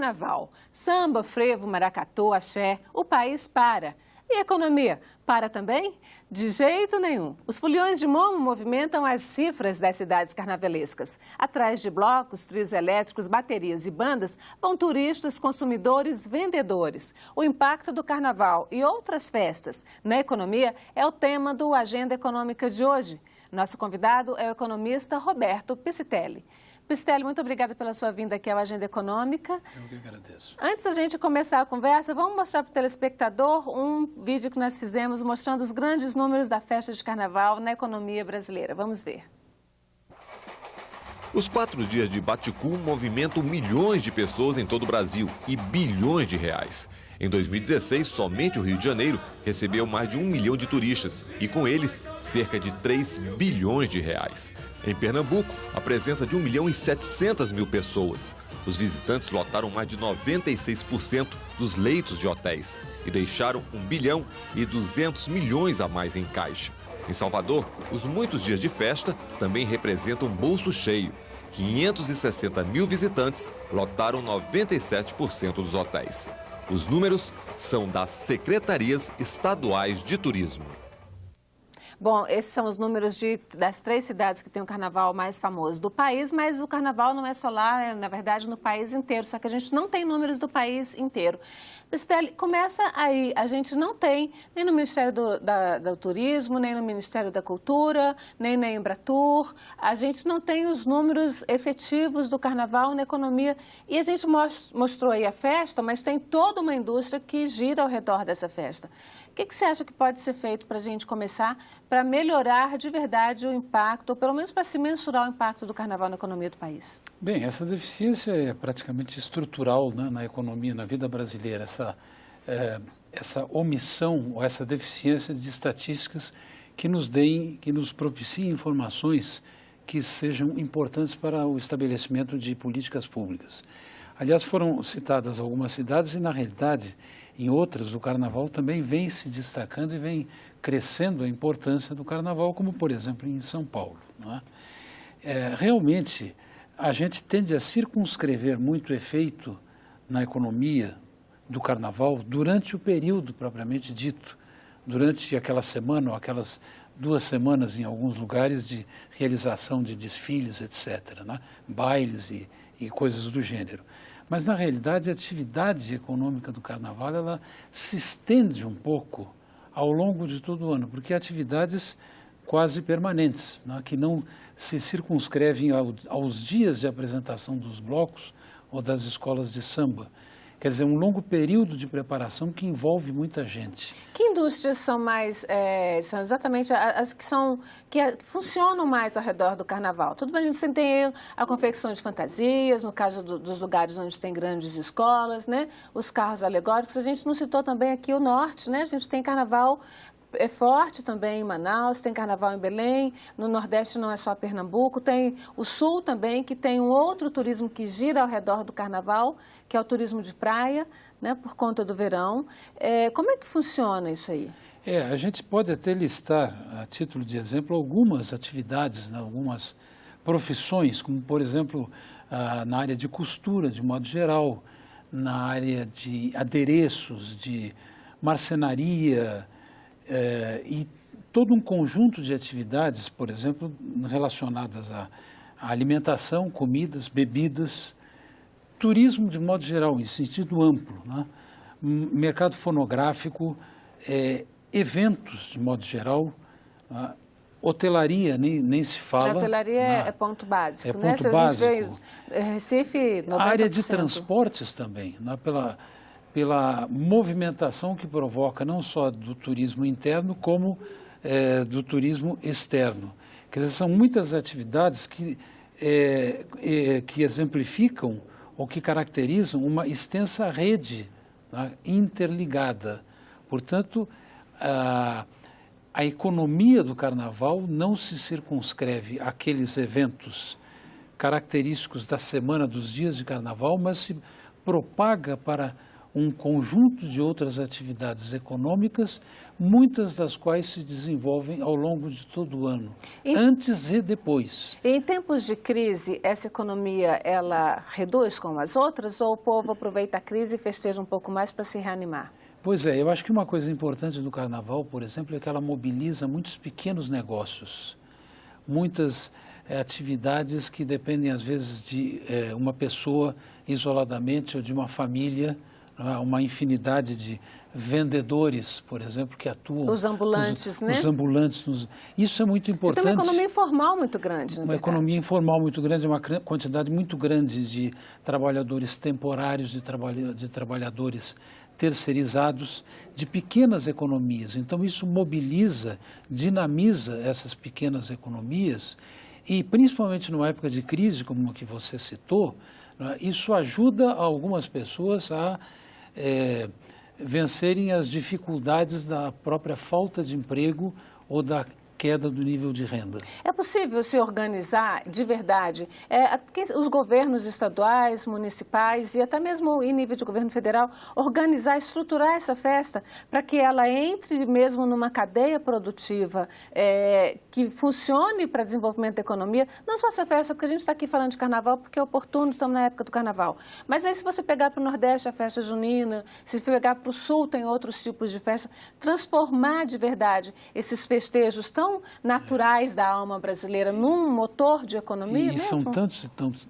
Carnaval. Samba, frevo, maracatu, axé, o país para. E a economia? Para também? De jeito nenhum. Os foliões de Momo movimentam as cifras das cidades carnavalescas. Atrás de blocos, trios elétricos, baterias e bandas vão turistas, consumidores, vendedores. O impacto do carnaval e outras festas na economia é o tema do Agenda Econômica de hoje. Nosso convidado é o economista Roberto Piscitelli. Piscitelli, muito obrigada pela sua vinda aqui ao Agenda Econômica. Eu que agradeço. Antes da gente começar a conversa, vamos mostrar para o telespectador um vídeo que nós fizemos mostrando os grandes números da festa de carnaval na economia brasileira. Vamos ver. Os 4 dias de Baticu movimentam milhões de pessoas em todo o Brasil e bilhões de reais. Em 2016, somente o Rio de Janeiro recebeu mais de 1 milhão de turistas e, com eles, cerca de 3 bilhões de reais. Em Pernambuco, a presença de 1.700.000 pessoas. Os visitantes lotaram mais de 96% dos leitos de hotéis e deixaram 1 bilhão e 200 milhões a mais em caixa. Em Salvador, os muitos dias de festa também representam bolso cheio. 560 mil visitantes lotaram 97% dos hotéis. Os números são das secretarias estaduais de turismo. Bom, esses são os números das 3 cidades que têm o carnaval mais famoso do país, mas o carnaval não é só lá, é, na verdade, no país inteiro, só que a gente não tem números do país inteiro. Piscitelli, começa aí, a gente não tem nem no Ministério do Turismo, nem no Ministério da Cultura, nem na Embratur, a gente não tem os números efetivos do carnaval na economia. E a gente mostrou aí a festa, mas tem toda uma indústria que gira ao redor dessa festa. O que você acha que pode ser feito para a gente começar, para melhorar de verdade o impacto, ou pelo menos para se mensurar o impacto do carnaval na economia do país? Bem, essa deficiência é praticamente estrutural, né, na economia, na vida brasileira, essa omissão ou essa deficiência de estatísticas que nos propiciem informações que sejam importantes para o estabelecimento de políticas públicas. Aliás, foram citadas algumas cidades e, na realidade, em outras, o carnaval também vem se destacando e vem crescendo a importância do carnaval, como, por exemplo, em São Paulo. Não é? Realmente, a gente tende a circunscrever muito efeito na economia do carnaval durante o período propriamente dito, durante aquela semana ou aquelas 2 semanas em alguns lugares de realização de desfiles, etc., né? Bailes e coisas do gênero. Mas, na realidade, a atividade econômica do carnaval, ela se estende um pouco ao longo de todo o ano, porque há atividades quase permanentes, né, que não se circunscrevem aos dias de apresentação dos blocos ou das escolas de samba. Quer dizer, um longo período de preparação que envolve muita gente. Que indústrias são mais, são exatamente as que funcionam mais ao redor do carnaval? Tudo bem, a gente tem a confecção de fantasias, no caso dos lugares onde tem grandes escolas, né? Os carros alegóricos. A gente não citou também aqui o norte, né? A gente tem carnaval forte também em Manaus, tem carnaval em Belém, no Nordeste não é só Pernambuco, tem o Sul também, que tem um outro turismo que gira ao redor do carnaval, que é o turismo de praia, né, por conta do verão. Como é que funciona isso aí? A gente pode até listar, a título de exemplo, algumas atividades, né, algumas profissões, como, por exemplo, na área de costura, de modo geral, na área de adereços, de marcenaria, e todo um conjunto de atividades, por exemplo, relacionadas à alimentação, comidas, bebidas, turismo de modo geral, em sentido amplo, né? Mercado fonográfico, eventos de modo geral, né? Hotelaria, nem se fala. A hotelaria é ponto básico, é né? ponto básico. Recife, 90%. A área de transportes também, né? Pela movimentação que provoca não só do turismo interno, como do turismo externo. Quer dizer, são muitas atividades que exemplificam ou que caracterizam uma extensa rede, né, interligada. Portanto, a economia do carnaval não se circunscreve àqueles eventos característicos da semana, dos dias de carnaval, mas se propaga para um conjunto de outras atividades econômicas, muitas das quais se desenvolvem ao longo de todo o ano, antes e depois. E em tempos de crise, essa economia, ela reduz como as outras, ou o povo aproveita a crise e festeja um pouco mais para se reanimar? Pois é, eu acho que uma coisa importante do Carnaval, por exemplo, é que ela mobiliza muitos pequenos negócios, muitas atividades que dependem, às vezes, de uma pessoa isoladamente ou de uma família, uma infinidade de vendedores, por exemplo, que atuam... Os ambulantes, né? Os ambulantes. Isso é muito importante. Tem uma economia informal muito grande, Uma economia informal muito grande, uma quantidade muito grande de trabalhadores temporários, de trabalhadores terceirizados, de pequenas economias. Então, isso mobiliza, dinamiza essas pequenas economias e, principalmente numa época de crise, como a que você citou, isso ajuda algumas pessoas a vencerem as dificuldades da própria falta de emprego ou da queda do nível de renda. É possível se organizar de verdade? Os governos estaduais, municipais e até mesmo em nível de governo federal, organizar, estruturar essa festa para que ela entre mesmo numa cadeia produtiva que funcione para desenvolvimento da economia, não só essa festa, porque a gente está aqui falando de carnaval porque é oportuno, estamos na época do carnaval, mas aí se você pegar para o Nordeste a festa junina, se pegar para o Sul tem outros tipos de festa, transformar de verdade esses festejos tão naturais da alma brasileira num motor de economia mesmo?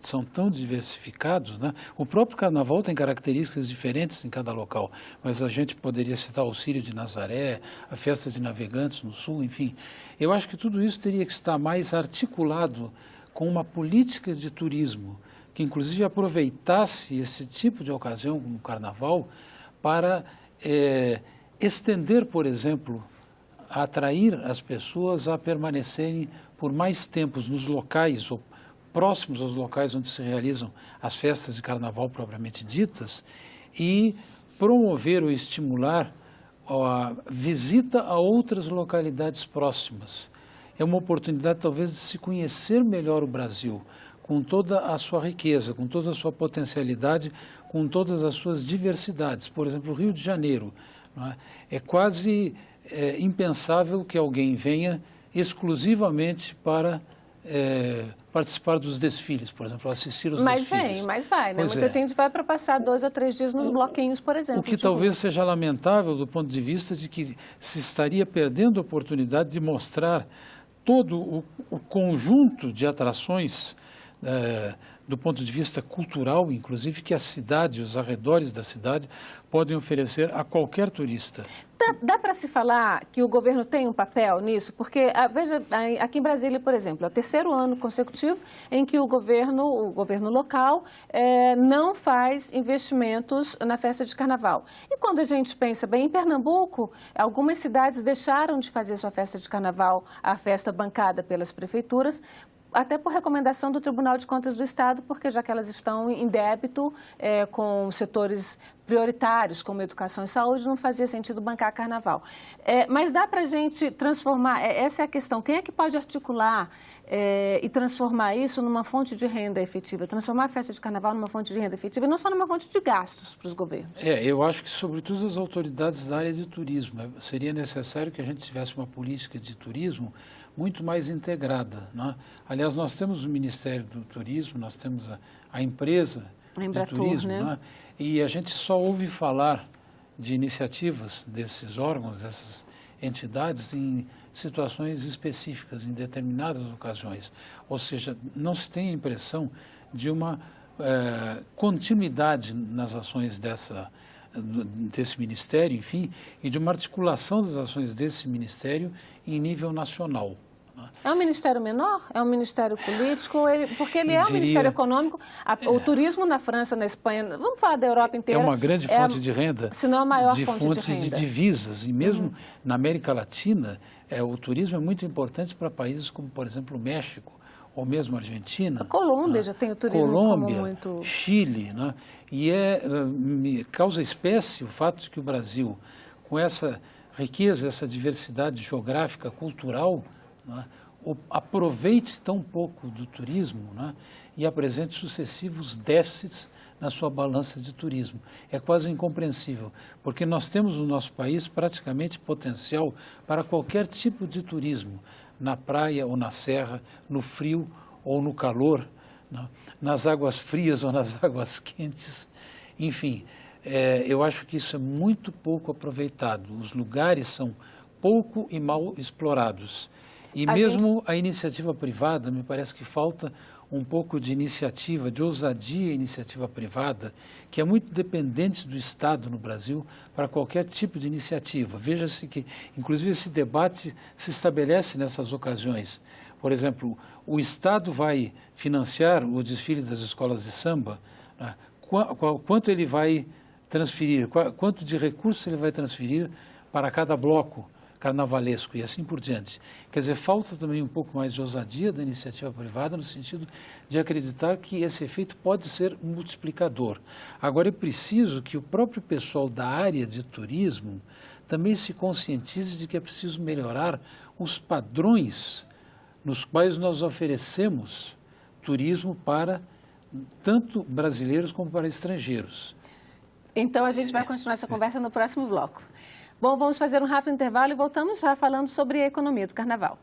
São tão diversificados, né? O próprio carnaval tem características diferentes em cada local, mas a gente poderia citar o Círio de Nazaré, a festa de Navegantes no Sul, enfim. Eu acho que tudo isso teria que estar mais articulado com uma política de turismo, que inclusive aproveitasse esse tipo de ocasião, como o carnaval, para estender, por exemplo, a atrair as pessoas a permanecerem por mais tempos nos locais ou próximos aos locais onde se realizam as festas de carnaval propriamente ditas e promover ou estimular a visita a outras localidades próximas. É uma oportunidade talvez de se conhecer melhor o Brasil, com toda a sua riqueza, com toda a sua potencialidade, com todas as suas diversidades. Por exemplo, o Rio de Janeiro, não é? É quase impensável que alguém venha exclusivamente para participar dos desfiles, por exemplo, assistir aos desfiles. Mas vai, né? Muita gente vai para passar 2 ou 3 dias nos bloquinhos, por exemplo. O que talvez seja lamentável do ponto de vista de que se estaria perdendo a oportunidade de mostrar todo o conjunto de atrações do ponto de vista cultural, inclusive, que a cidade, os arredores da cidade, podem oferecer a qualquer turista. Dá para se falar que o governo tem um papel nisso? Porque, veja, aqui em Brasília, por exemplo, é o 3º ano consecutivo em que o governo local não faz investimentos na festa de carnaval. E quando a gente pensa bem, em Pernambuco, algumas cidades deixaram de fazer sua festa de carnaval, a festa bancada pelas prefeituras, até por recomendação do Tribunal de Contas do Estado, porque já que elas estão em débito com setores prioritários, como educação e saúde, não fazia sentido bancar carnaval. Mas dá para a gente transformar, essa é a questão, quem é que pode articular e transformar isso numa fonte de renda efetiva, transformar a festa de carnaval numa fonte de renda efetiva e não só numa fonte de gastos para os governos? Eu acho que, sobretudo, as autoridades da área de turismo. Seria necessário que a gente tivesse uma política de turismo muito mais integrada, né? Aliás, nós temos o Ministério do Turismo, nós temos a empresa de turismo, né? E a gente só ouve falar de iniciativas desses órgãos, dessas entidades em situações específicas, em determinadas ocasiões. Ou seja, não se tem a impressão de uma continuidade nas ações desse ministério, enfim, e de uma articulação das ações desse ministério em nível nacional. É um ministério menor? É um ministério político? Porque ele é um ministério econômico. O turismo na França, na Espanha, vamos falar da Europa inteira. É uma grande fonte de renda. Se não a maior fonte de renda. De divisas. E mesmo na América Latina, o turismo é muito importante para países como, por exemplo, o México, ou mesmo a Argentina. A Colômbia já tem o turismo Colômbia, como muito... Chile, né? E causa espécie o fato de que o Brasil, com essa riqueza, essa diversidade geográfica, cultural, né, aproveite tão pouco do turismo, né, e apresente sucessivos déficits na sua balança de turismo. É quase incompreensível, porque nós temos no nosso país praticamente potencial para qualquer tipo de turismo, na praia ou na serra, no frio ou no calor, nas águas frias ou nas águas quentes, enfim. Eu acho que isso é muito pouco aproveitado. Os lugares são pouco e mal explorados. E mesmo a iniciativa privada, me parece que falta um pouco de iniciativa, de ousadia iniciativa privada, que é muito dependente do Estado no Brasil para qualquer tipo de iniciativa. Veja-se que, inclusive, esse debate se estabelece nessas ocasiões. Por exemplo, o Estado vai financiar o desfile das escolas de samba, né? Quanto ele vai transferir, quanto de recursos ele vai transferir para cada bloco carnavalesco e assim por diante. Quer dizer, falta também um pouco mais de ousadia da iniciativa privada no sentido de acreditar que esse efeito pode ser um multiplicador. Agora, é preciso que o próprio pessoal da área de turismo também se conscientize de que é preciso melhorar os padrões nos quais nós oferecemos turismo para tanto brasileiros como para estrangeiros. Então, a gente vai continuar essa conversa no próximo bloco. Bom, vamos fazer um rápido intervalo e voltamos já falando sobre a economia do carnaval.